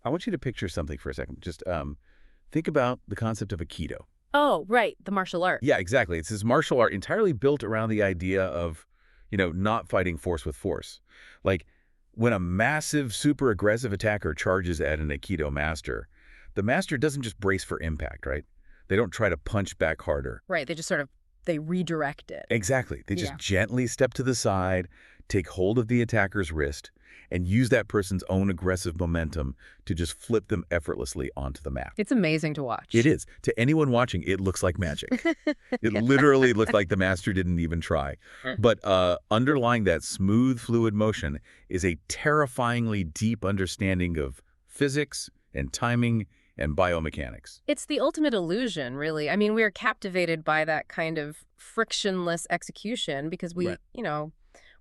I want you to picture something for a second. Just think about the concept of Aikido. Oh, right, the martial art. Yeah, exactly. It's this martial art entirely built around the idea of, not fighting force with force. Like when a massive, super aggressive attacker charges at an Aikido master, the master doesn't just brace for impact, right? They don't try to punch back harder. Right, they just sort of, they redirect it. Exactly. They just Yeah. gently step to the side, take hold of the attacker's wrist, and use that person's own aggressive momentum to just flip them effortlessly onto the mat. It's amazing to It watch. is. To anyone watching, it looks like magic. It Yeah. literally looked like the master didn't even try. But underlying that smooth, fluid motion is a terrifyingly deep understanding of physics and timing and biomechanics. It's the ultimate illusion, really. I mean, we're captivated by that kind of frictionless execution because Right.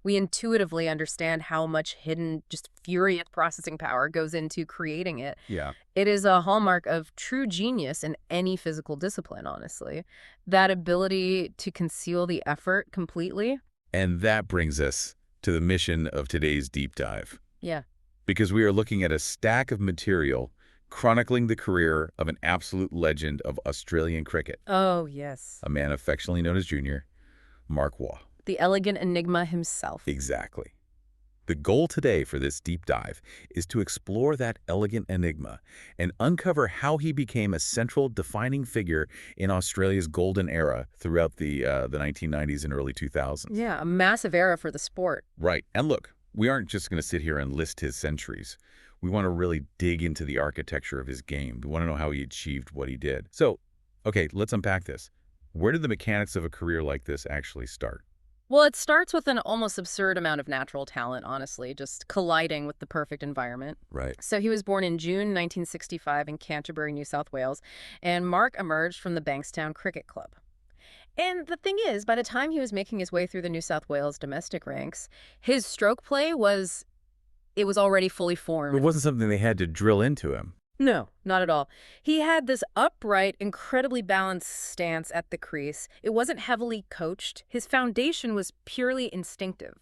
we intuitively understand how much hidden, just furious processing power goes into creating it. Yeah. It is a hallmark of true genius in any physical discipline, honestly. That ability to conceal the effort completely. And that brings us to the mission of today's deep dive. Yeah. Because we are looking at a stack of material chronicling the career of an absolute legend of Australian cricket, Oh, yes. a man affectionately known as Junior, Mark Waugh. The elegant enigma himself. Exactly. The goal today for this deep dive is to explore that elegant enigma and uncover how he became a central defining figure in Australia's golden era throughout the 1990s and early 2000s. Yeah, a massive era for the sport. Right. And look, we aren't just going to sit here and list his centuries. We want to really dig into the architecture of his game. We want to know how he achieved what he did. So, okay, let's unpack this. Where did the mechanics of a career like this actually start? Well, it starts with an almost absurd amount of natural talent, honestly, just colliding with the perfect environment. Right. So he was born in June 1965 in Canterbury, New South Wales, and Mark emerged from the Bankstown Cricket Club. And the thing is, by the time he was making his way through the New South Wales domestic ranks, his stroke play was already fully It formed. wasn't something they had to drill into him. No, not at all. He had this upright, incredibly balanced stance at the crease. It wasn't heavily coached. His foundation was purely instinctive.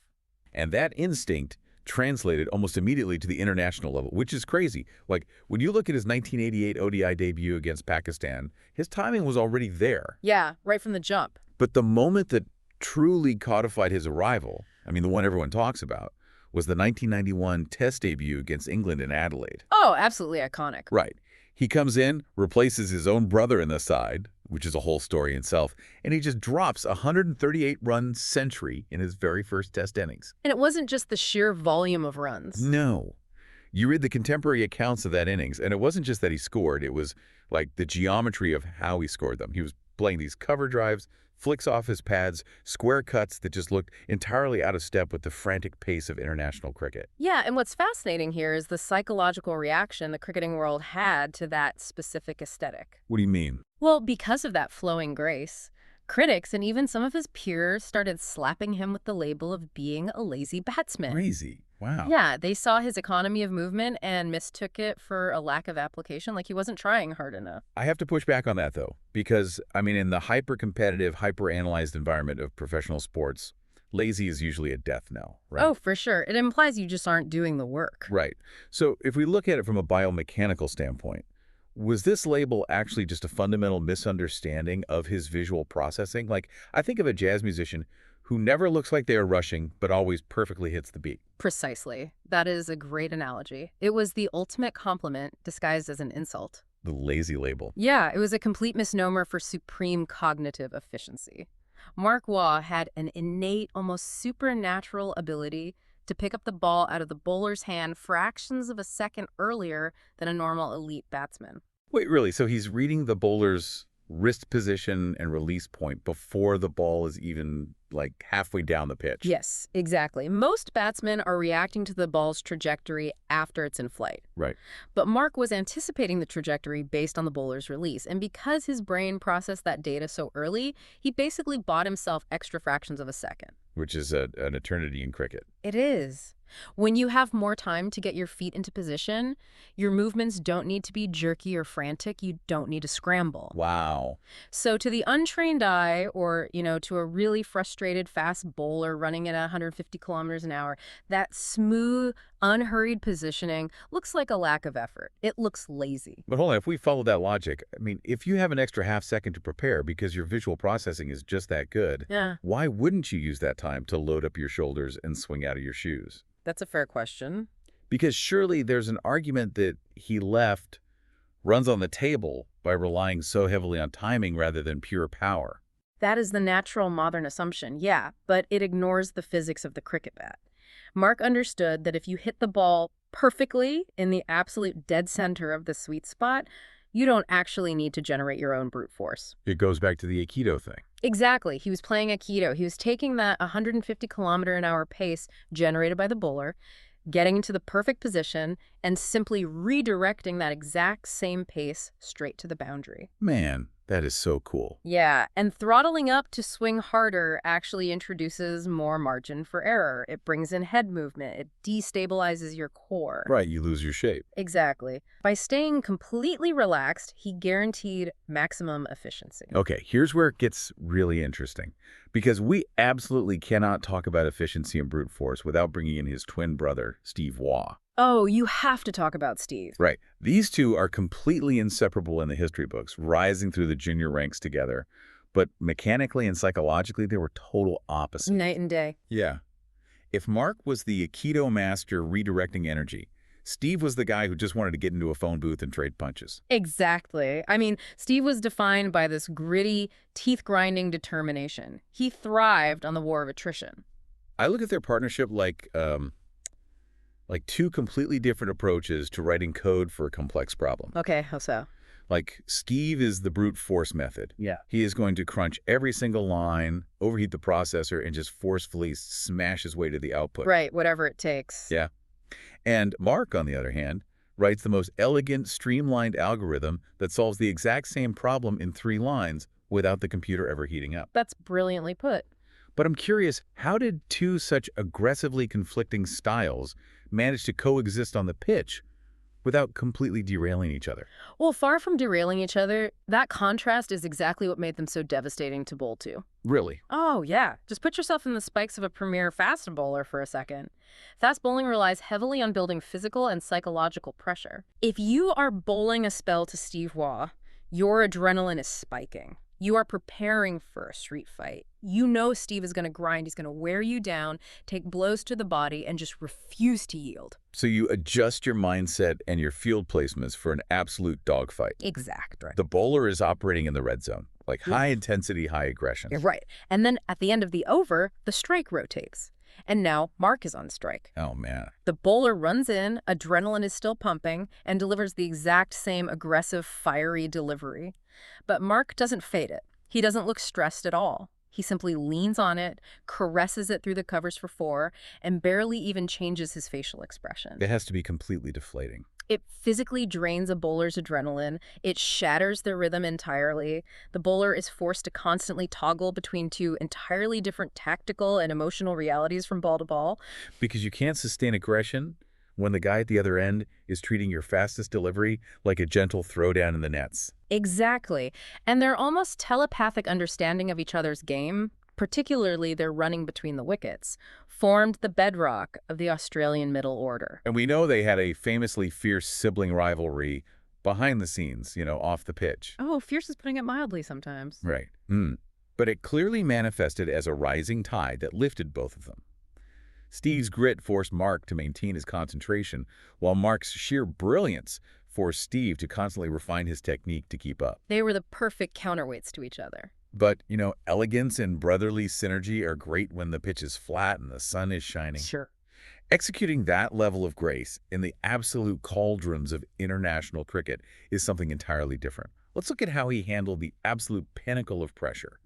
And that instinct translated almost immediately to the international level, which is crazy. Like, when you look at his 1988 ODI debut against Pakistan, his timing was already there. Yeah, right from the jump. But the moment that truly codified his arrival, I mean, the one everyone talks about, was the 1991 Test debut against England in Adelaide. Oh, absolutely iconic. Right. He comes in, replaces his own brother in the side, which is a whole story in itself, and he just drops a 138-run century in his very first Test innings. And it wasn't just the sheer volume of runs. No. You read the contemporary accounts of that innings, and it wasn't just that he scored. It was like the geometry of how he scored them. He was playing these cover drives, flicks off his pads, square cuts that just looked entirely out of step with the frantic pace of international cricket. Yeah, and what's fascinating here is the psychological reaction the cricketing world had to that specific aesthetic. What do you mean? Well, because of that flowing grace, critics and even some of his peers started slapping him with the label of being a lazy batsman. Crazy. Wow. Yeah, they saw his economy of movement and mistook it for a lack of application, like he wasn't trying hard enough. I have to push back on that, though, because, I mean, in the hyper-competitive, hyper-analyzed environment of professional sports, lazy is usually a death knell, right? Oh, for sure. It implies you just aren't doing the work. Right. So if we look at it from a biomechanical standpoint, was this label actually just a fundamental misunderstanding of his visual processing? Like, I think of a jazz musician who never looks like they are rushing, but always perfectly hits the beat. Precisely. That is a great analogy. It was the ultimate compliment disguised as an insult. The lazy label. Yeah, it was a complete misnomer for supreme cognitive efficiency. Mark Waugh had an innate, almost supernatural ability to pick up the ball out of the bowler's hand fractions of a second earlier than a normal elite batsman. Wait, really? So he's reading the bowler's wrist position and release point before the ball is even, like, halfway down the pitch? Yes, exactly. Most batsmen are reacting to the ball's trajectory after it's in flight. Right. But Mark was anticipating the trajectory based on the bowler's release, and because his brain processed that data so early, he basically bought himself extra fractions of a second. Which is an eternity in cricket. It is. When you have more time to get your feet into position, your movements don't need to be jerky or frantic. You don't need to scramble. Wow. So to the untrained eye or, to a really frustrated fast bowler running at 150 kilometers an hour, that smooth, unhurried positioning looks like a lack of effort. It looks lazy. But hold on, if we follow that logic, I mean, if you have an extra half second to prepare because your visual processing is just that good, Yeah, why wouldn't you use that time to load up your shoulders and swing out of your shoes? that's a fair question. Because surely there's an argument that he left runs on the table by relying so heavily on timing rather than pure power. That is the natural modern assumption, yeah, but it ignores the physics of the cricket bat. Mark understood that if you hit the ball perfectly in the absolute dead center of the sweet spot, you don't actually need to generate your own brute force. It goes back to the Aikido thing. Exactly. He was playing Aikido. He was taking that 150-kilometer-an-hour pace generated by the bowler, getting into the perfect position, and simply redirecting that exact same pace straight to the boundary. Man, that is so cool. Yeah, and throttling up to swing harder actually introduces more margin for error. It brings in head movement. It destabilizes your core. Right, you lose your shape. Exactly. By staying completely relaxed, he guaranteed maximum efficiency. Okay, here's where it gets really interesting. Because we absolutely cannot talk about efficiency and brute force without bringing in his twin brother, Steve Waugh. Oh, you have to talk about Steve. Right. These two are completely inseparable in the history books, rising through the junior ranks together. But mechanically and psychologically, they were total opposites. Night and day. Yeah. If Mark was the Aikido master redirecting energy, Steve was the guy who just wanted to get into a phone booth and trade punches. Exactly. I mean, Steve was defined by this gritty, teeth-grinding determination. He thrived on the war of attrition. I look at their partnership like two completely different approaches to writing code for a complex problem. Okay, how so? Like, Steve is the brute force method. Yeah. He is going to crunch every single line, overheat the processor, and just forcefully smash his way to the output. Right, whatever it takes. Yeah. And Mark, on the other hand, writes the most elegant, streamlined algorithm that solves the exact same problem in 3 lines without the computer ever heating up. That's brilliantly put. But I'm curious, how did two such aggressively conflicting styles manage to coexist on the pitch without completely derailing each other? Well, far from derailing each other, that contrast is exactly what made them so devastating to bowl to. Really? Oh, yeah. Just put yourself in the spikes of a premier fast bowler for a second. Fast bowling relies heavily on building physical and psychological pressure. If you are bowling a spell to Steve Waugh, your adrenaline is spiking. You are preparing for a street fight. You know Steve is going to grind. He's going to wear you down, take blows to the body, and just refuse to yield. So you adjust your mindset and your field placements for an absolute dogfight. Exactly. The bowler is operating in the red zone, like high intensity, high aggression. You're right. And then at the end of the over, the strike rotates. And now Mark is on strike. Oh, man. The bowler runs in, adrenaline is still pumping, and delivers the exact same aggressive, fiery delivery. But Mark doesn't fade it. He doesn't look stressed at all. He simply leans on it, caresses it through the covers for 4, and barely even changes his facial expression. It has to be completely deflating. It physically drains a bowler's adrenaline. It shatters their rhythm entirely. The bowler is forced to constantly toggle between 2 entirely different tactical and emotional realities from ball to ball. Because you can't sustain aggression when the guy at the other end is treating your fastest delivery like a gentle throwdown in the nets. Exactly. And their almost telepathic understanding of each other's game, particularly their running between the wickets, formed the bedrock of the Australian middle order. And we know they had a famously fierce sibling rivalry behind the scenes, off the pitch. Oh, fierce is putting it mildly sometimes. Right. But it clearly manifested as a rising tide that lifted both of them. Steve's grit forced Mark to maintain his concentration, while Mark's sheer brilliance forced Steve to constantly refine his technique to keep up. They were the perfect counterweights to each other. But, elegance and brotherly synergy are great when the pitch is flat and the sun is shining. Sure. Executing that level of grace in the absolute cauldrons of international cricket is something entirely different. Let's look at how he handled the absolute pinnacle of pressure,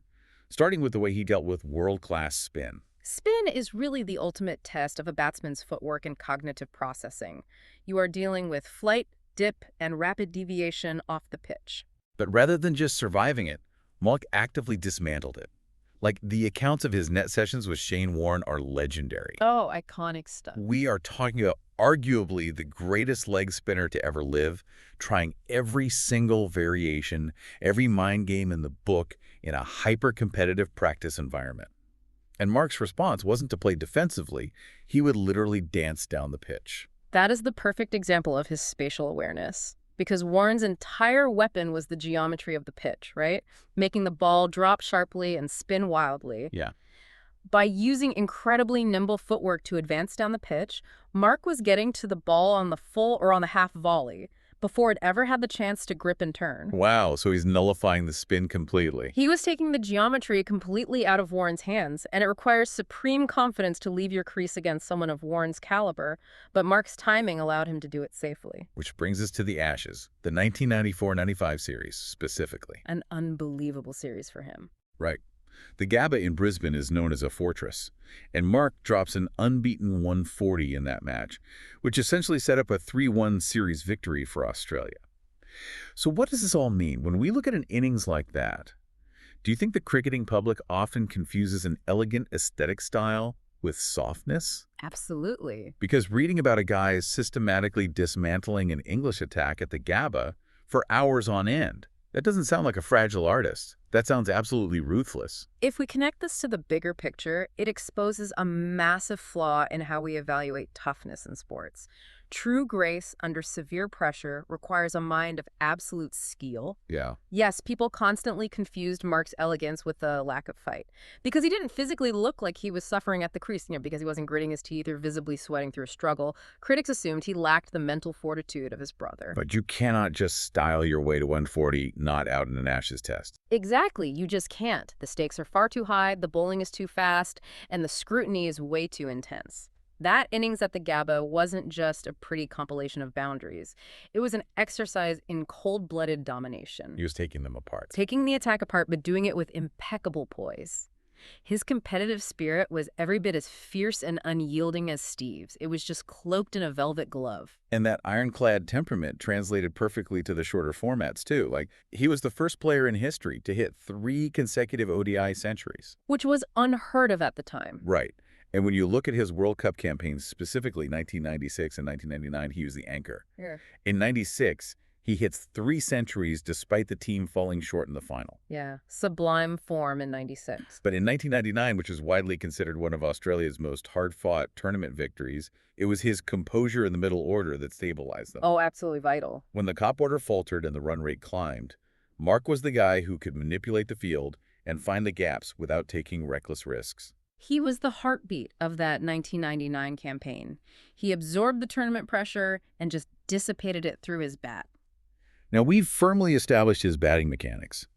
starting with the way he dealt with world-class spin. Spin is really the ultimate test of a batsman's footwork and cognitive processing. You are dealing with flight, dip, and rapid deviation off the pitch. But rather than just surviving it, Mark actively dismantled it. Like, the accounts of his net sessions with Shane Warne are legendary. Oh, iconic stuff. We are talking about arguably the greatest leg spinner to ever live, trying every single variation, every mind game in the book in a hyper-competitive practice environment. And Mark's response wasn't to play defensively. He would literally dance down the pitch. That is the perfect example of his spatial awareness. Because Warren's entire weapon was the geometry of the pitch, right? Making the ball drop sharply and spin wildly. Yeah. By using incredibly nimble footwork to advance down the pitch, Mark was getting to the ball on the full or on the half volley before it ever had the chance to grip and turn. Wow, so he's nullifying the spin completely. He was taking the geometry completely out of Warren's hands, and it requires supreme confidence to leave your crease against someone of Warren's caliber, but Mark's timing allowed him to do it safely. Which brings us to the Ashes, the 1994-95 series specifically. An unbelievable series for him. Right. The Gabba in Brisbane is known as a fortress, and Mark drops an unbeaten 140 in that match, which essentially set up a 3-1 series victory for Australia. So what does this all mean? When we look at an innings like that, do you think the cricketing public often confuses an elegant aesthetic style with softness? Absolutely. Because reading about a guy systematically dismantling an English attack at the Gabba for hours on end, that doesn't sound like a fragile artist. That sounds absolutely ruthless. If we connect this to the bigger picture, it exposes a massive flaw in how we evaluate toughness in sports. True grace under severe pressure requires a mind of absolute skill. Yeah. Yes, people constantly confused Mark's elegance with a lack of fight. Because he didn't physically look like he was suffering at the crease, because he wasn't gritting his teeth or visibly sweating through a struggle. Critics assumed he lacked the mental fortitude of his brother. But you cannot just style your way to 140 not out in an Ashes test. Exactly, you just can't. The stakes are far too high, the bowling is too fast, and the scrutiny is way too intense. That innings at the Gabba wasn't just a pretty compilation of boundaries. It was an exercise in cold-blooded domination. He was taking them apart. Taking the attack apart, but doing it with impeccable poise. His competitive spirit was every bit as fierce and unyielding as Steve's. It was just cloaked in a velvet glove. And that ironclad temperament translated perfectly to the shorter formats, too. Like, he was the first player in history to hit 3 consecutive ODI centuries. Which was unheard of at the time. Right. And when you look at his World Cup campaigns, specifically 1996 and 1999, he was the anchor. Yeah. In 96, he hits 3 centuries despite the team falling short in the final. Yeah, sublime form in 96. But in 1999, which is widely considered one of Australia's most hard-fought tournament victories, it was his composure in the middle order that stabilized them. Oh, absolutely vital. When the top order faltered and the run rate climbed, Mark was the guy who could manipulate the field and find the gaps without taking reckless risks. He was the heartbeat of that 1999 campaign. He absorbed the tournament pressure and just dissipated it through his bat. Now, we've firmly established his batting mechanics,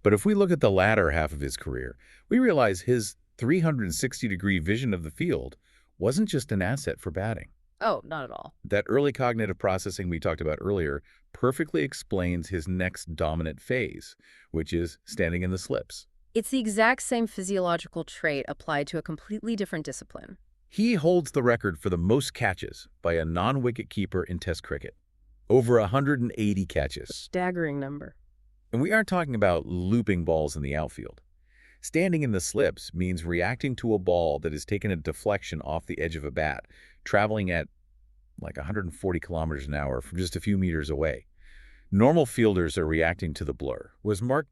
but if we look at the latter half of his career, we realize his 360-degree vision of the field wasn't just an asset for batting. Oh, not at all. That early cognitive processing we talked about earlier perfectly explains his next dominant phase, which is standing in the slips. It's the exact same physiological trait applied to a completely different discipline. He holds the record for the most catches by a non-wicket keeper in Test cricket. Over 180 catches. Staggering number. And we aren't talking about looping balls in the outfield. Standing in the slips means reacting to a ball that has taken a deflection off the edge of a bat, traveling at like 140 kilometers an hour from just a few meters away. Normal fielders are reacting to the blur. Was Mark,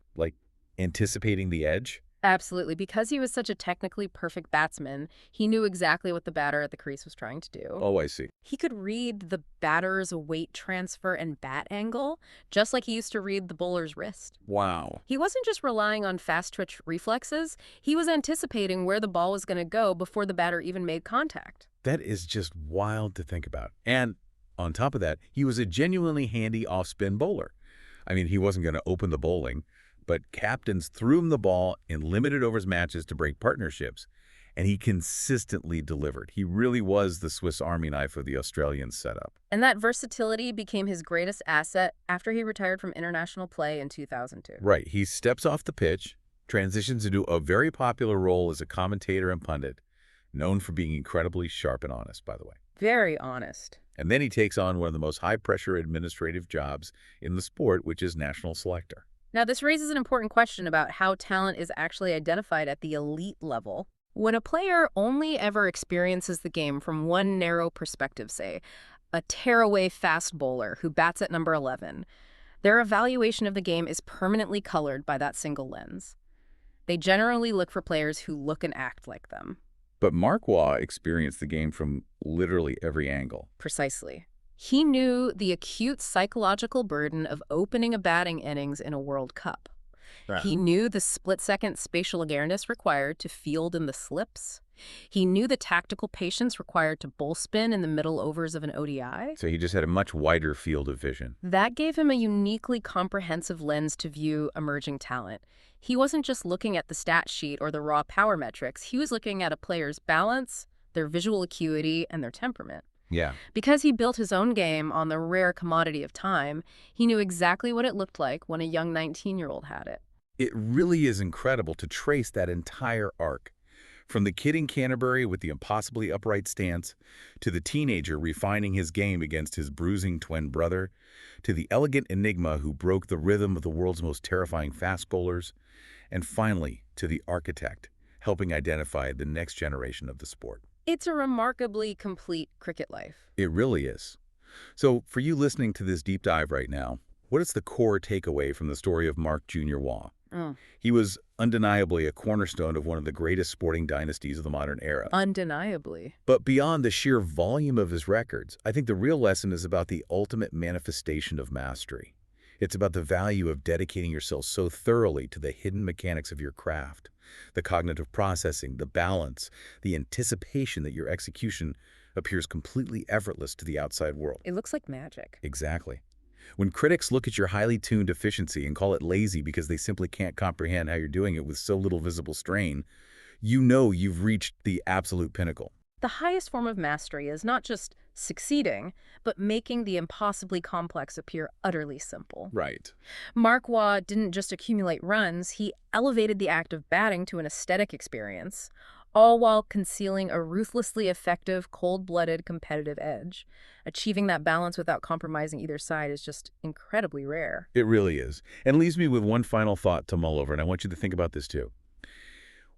anticipating the edge? Absolutely. Because he was such a technically perfect batsman, he knew exactly what the batter at the crease was trying to do. Oh, I see. He could read the batter's weight transfer and bat angle, just like he used to read the bowler's wrist. Wow. He wasn't just relying on fast-twitch reflexes. He was anticipating where the ball was going to go before the batter even made contact. That is just wild to think about. And on top of that, he was a genuinely handy off-spin bowler. I mean, he wasn't going to open the bowling, but captains threw him the ball in limited overs matches to break partnerships, and he consistently delivered. He really was the Swiss Army knife of the Australian setup. And that versatility became his greatest asset after he retired from international play in 2002. Right. He steps off the pitch, transitions into a very popular role as a commentator and pundit, known for being incredibly sharp and honest, by the way. Very honest. And then he takes on one of the most high-pressure administrative jobs in the sport, which is national selector. Now, this raises an important question about how talent is actually identified at the elite level. When a player only ever experiences the game from one narrow perspective, say, a tearaway fast bowler who bats at number 11, their evaluation of the game is permanently colored by that single lens. They generally look for players who look and act like them. But Mark Waugh experienced the game from literally every angle. Precisely. He knew the acute psychological burden of opening a batting innings in a World Cup. Yeah. He knew the split-second spatial awareness required to field in the slips. He knew the tactical patience required to bull spin in the middle overs of an ODI. So he just had a much wider field of vision. That gave him a uniquely comprehensive lens to view emerging talent. He wasn't just looking at the stat sheet or the raw power metrics. He was looking at a player's balance, their visual acuity, and their temperament. Yeah. Because he built his own game on the rare commodity of time, he knew exactly what it looked like when a young 19-year-old had it. It really is incredible to trace that entire arc. From the kid in Canterbury with the impossibly upright stance, to the teenager refining his game against his bruising twin brother, to the elegant Enigma who broke the rhythm of the world's most terrifying fast bowlers, and finally to the architect, helping identify the next generation of the sport. It's a remarkably complete cricket life. It really is. So for you listening to this deep dive right now, what is the core takeaway from the story of Mark Jr. Waugh? He was undeniably a cornerstone of one of the greatest sporting dynasties of the modern era. Undeniably. But beyond the sheer volume of his records, I think the real lesson is about the ultimate manifestation of mastery. It's about the value of dedicating yourself so thoroughly to the hidden mechanics of your craft, the cognitive processing, the balance, the anticipation that your execution appears completely effortless to the outside world. It looks like magic. Exactly. When critics look at your highly tuned efficiency and call it lazy because they simply can't comprehend how you're doing it with so little visible strain, you know you've reached the absolute pinnacle. The highest form of mastery is not just succeeding, but making the impossibly complex appear utterly simple. Right. Mark Waugh didn't just accumulate runs, he elevated the act of batting to an aesthetic experience, all while concealing a ruthlessly effective, cold-blooded competitive edge. Achieving that balance without compromising either side is just incredibly rare. It really is. And leaves me with one final thought to mull over, and I want you to think about this too.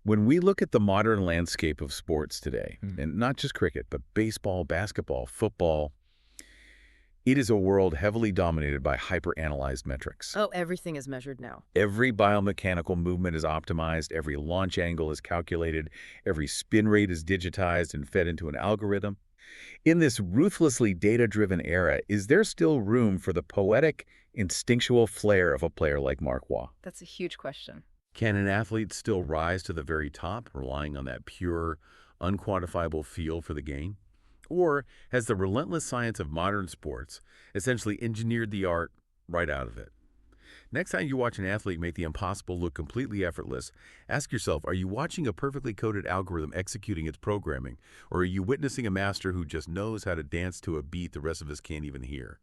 When we look at the modern landscape of sports today, and not just cricket, but baseball, basketball, football, it is a world heavily dominated by hyper-analyzed metrics. Oh, everything is measured now. Every biomechanical movement is optimized, every launch angle is calculated, every spin rate is digitized and fed into an algorithm. In this ruthlessly data-driven era, is there still room for the poetic, instinctual flair of a player like Mark Waugh? That's a huge question. Can an athlete still rise to the very top, relying on that pure, unquantifiable feel for the game? Or has the relentless science of modern sports essentially engineered the art right out of it? Next time you watch an athlete make the impossible look completely effortless, ask yourself, are you watching a perfectly coded algorithm executing its programming, or are you witnessing a master who just knows how to dance to a beat the rest of us can't even hear?